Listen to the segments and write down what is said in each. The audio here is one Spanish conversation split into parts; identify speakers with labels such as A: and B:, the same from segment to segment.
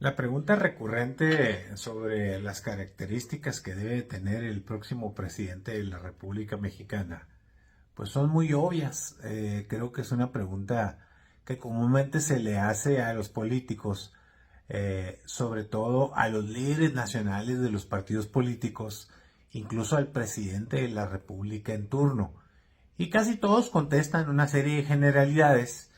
A: La pregunta recurrente sobre las características que debe tener el próximo presidente de la República Mexicana, pues son muy obvias. Creo que es una pregunta que comúnmente se le hace a los políticos, sobre todo a los líderes nacionales de los partidos políticos, incluso al presidente de la República en turno. Y casi todos contestan una serie de generalidades,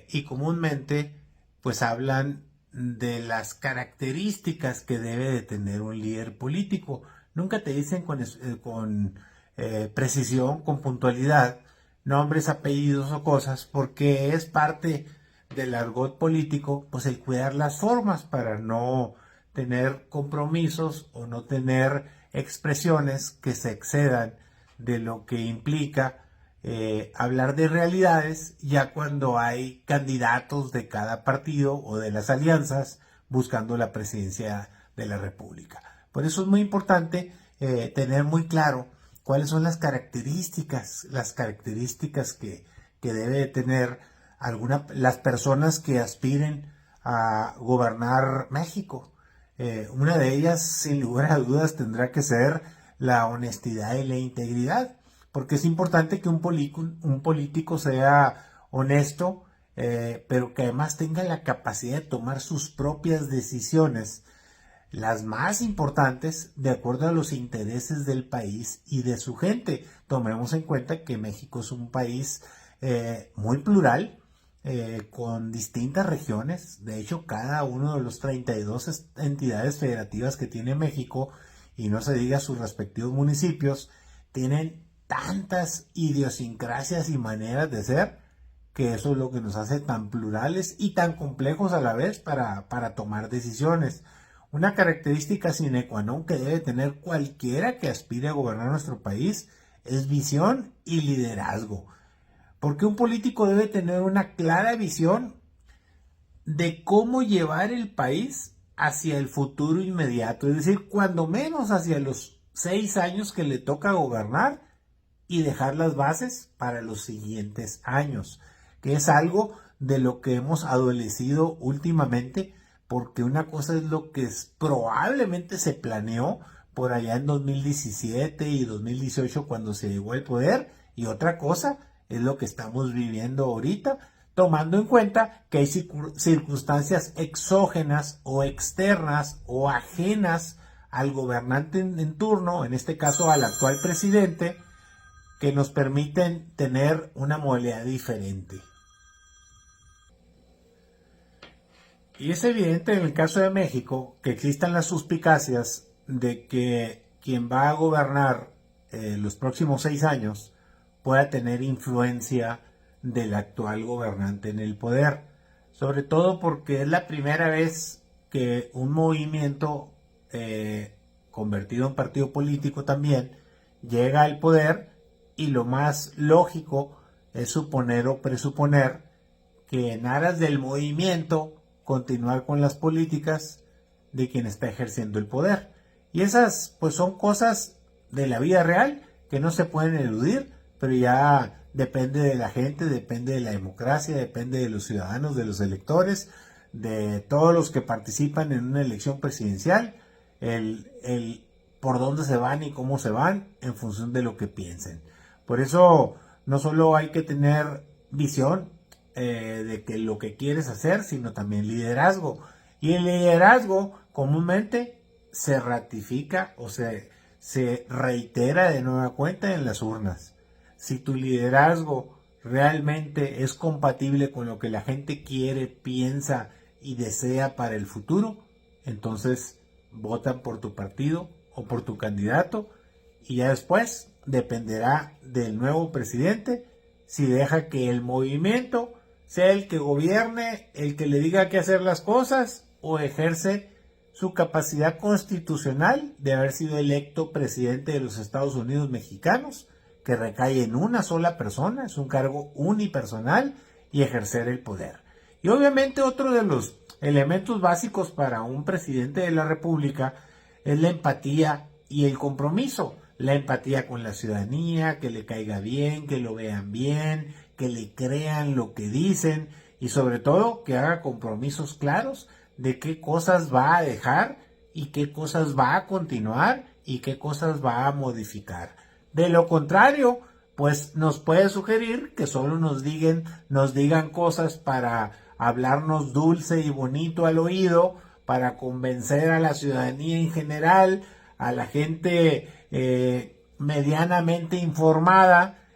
A: y comúnmente pues hablan de las características que debe de tener un líder político. Nunca te dicen con precisión, con puntualidad, nombres, apellidos o cosas, porque es parte del argot político, pues el cuidar las formas para no tener compromisos o no tener expresiones que se excedan de lo que implica hablar de realidades ya cuando hay candidatos de cada partido o de las alianzas buscando la presidencia de la República. Por eso es muy importante tener muy claro cuáles son las características que debe tener las personas que aspiren a gobernar México. Una de ellas, sin lugar a dudas, tendrá que ser la honestidad y la integridad, porque es importante que un político sea honesto, pero que además tenga la capacidad de tomar sus propias decisiones, las más importantes de acuerdo a los intereses del país y de su gente. Tomemos en cuenta que México es un país muy plural, con distintas regiones. De hecho, cada uno de los 32 entidades federativas que tiene México, y no se diga sus respectivos municipios, tienen tantas idiosincrasias y maneras de ser, que eso es lo que nos hace tan plurales y tan complejos a la vez para tomar decisiones. Una característica sine qua non que debe tener cualquiera que aspire a gobernar nuestro país es visión y liderazgo. Porque un político debe tener una clara visión de cómo llevar el país hacia el futuro inmediato, es decir, cuando menos hacia los 6 años que le toca gobernar, y dejar las bases para los siguientes años, que es algo de lo que hemos adolecido últimamente, porque una cosa es lo que probablemente se planeó por allá en 2017 y 2018 cuando se llegó al poder, y otra cosa es lo que estamos viviendo ahorita, tomando en cuenta que hay circunstancias exógenas o externas o ajenas al gobernante en turno, en este caso al actual presidente, que nos permiten tener una modalidad diferente. Y es evidente en el caso de México que existan las suspicacias de que quien va a gobernar los próximos 6 años pueda tener influencia del actual gobernante en el poder, sobre todo porque es la primera vez que un movimiento convertido en partido político también llega al poder, y lo más lógico es suponer o presuponer que en aras del movimiento continuar con las políticas de quien está ejerciendo el poder. Y esas pues son cosas de la vida real que no se pueden eludir, pero ya depende de la gente, depende de la democracia, depende de los ciudadanos, de los electores, de todos los que participan en una elección presidencial, el por dónde se van y cómo se van en función de lo que piensen. Por eso no solo hay que tener visión de que lo que quieres hacer, sino también liderazgo. Y el liderazgo comúnmente se ratifica o se reitera de nueva cuenta en las urnas. Si tu liderazgo realmente es compatible con lo que la gente quiere, piensa y desea para el futuro, entonces votan por tu partido o por tu candidato, y ya después dependerá del nuevo presidente si deja que el movimiento sea el que gobierne, el que le diga qué hacer las cosas, o ejerce su capacidad constitucional de haber sido electo presidente de los Estados Unidos mexicanos, que recae en una sola persona, es un cargo unipersonal, y ejercer el poder. Y obviamente otro de los elementos básicos para un presidente de la República es la empatía y el compromiso. La empatía con la ciudadanía, que le caiga bien, que lo vean bien, que le crean lo que dicen, y sobre todo que haga compromisos claros de qué cosas va a dejar y qué cosas va a continuar y qué cosas va a modificar. De lo contrario, pues nos puede sugerir que solo nos digan cosas para hablarnos dulce y bonito al oído, para convencer a la ciudadanía en general, a la gente medianamente informada,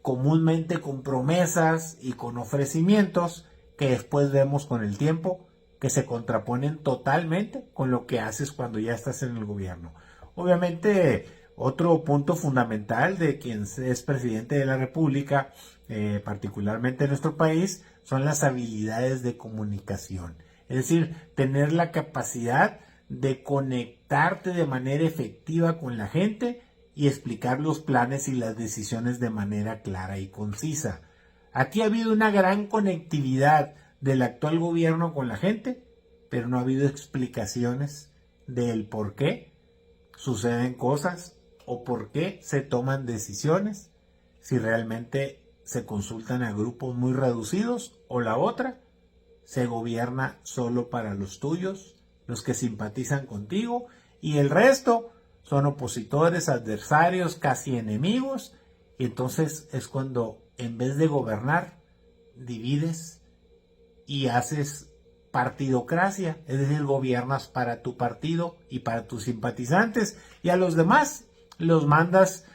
A: comúnmente con promesas y con ofrecimientos que después vemos con el tiempo que se contraponen totalmente con lo que haces cuando ya estás en el gobierno. Obviamente, otro punto fundamental de quien es presidente de la República, particularmente en nuestro país, son las habilidades de comunicación. Es decir, tener la capacidad de conectarte de manera efectiva con la gente y explicar los planes y las decisiones de manera clara y concisa. Aquí ha habido una gran conectividad del actual gobierno con la gente, pero no ha habido explicaciones del por qué suceden cosas o por qué se toman decisiones, si realmente se consultan a grupos muy reducidos o la otra, se gobierna solo para los tuyos, los que simpatizan contigo, y el resto son opositores, adversarios, casi enemigos, y entonces es cuando en vez de gobernar, divides y haces partidocracia, es decir, gobiernas para tu partido y para tus simpatizantes, y a los demás los mandas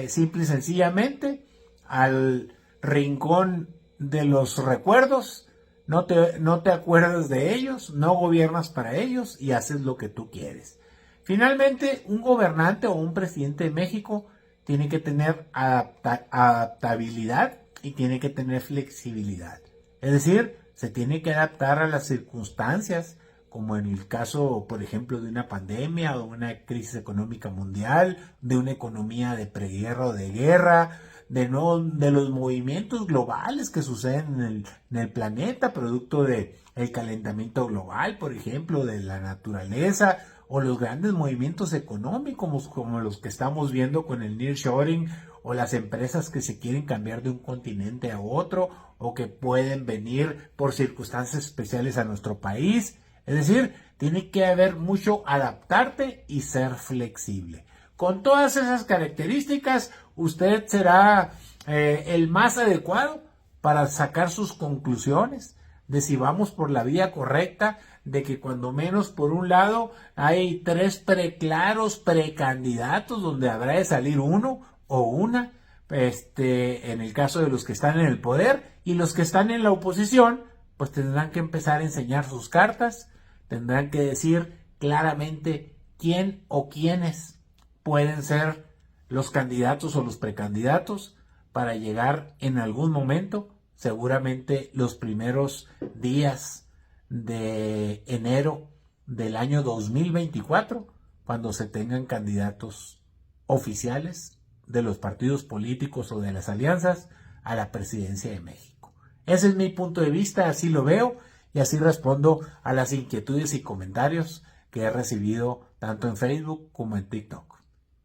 A: simple y sencillamente al rincón de los recuerdos. No te acuerdas de ellos, no gobiernas para ellos y haces lo que tú quieres. Finalmente, un gobernante o un presidente de México tiene que tener adaptabilidad y tiene que tener flexibilidad. Es decir, se tiene que adaptar a las circunstancias, como en el caso, por ejemplo, de una pandemia o una crisis económica mundial, de una economía de preguerra o de guerra, de los movimientos globales que suceden en el planeta, producto del calentamiento global, por ejemplo, de la naturaleza, o los grandes movimientos económicos como los que estamos viendo con el nearshoring, o las empresas que se quieren cambiar de un continente a otro, o que pueden venir por circunstancias especiales a nuestro país. Es decir, tiene que haber mucho adaptarte y ser flexible. Con todas esas características, usted será el más adecuado para sacar sus conclusiones de si vamos por la vía correcta, de que cuando menos por un lado hay 3 claros precandidatos donde habrá de salir uno o una, en el caso de los que están en el poder, y los que están en la oposición, pues tendrán que empezar a enseñar sus cartas, tendrán que decir claramente quién o quiénes pueden ser los candidatos o los precandidatos para llegar en algún momento, seguramente los primeros días de enero del año 2024, cuando se tengan candidatos oficiales de los partidos políticos o de las alianzas a la presidencia de México. Ese es mi punto de vista, así lo veo y así respondo a las inquietudes y comentarios que he recibido tanto en Facebook como en TikTok.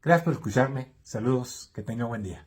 A: Gracias por escucharme, saludos, que tenga buen día.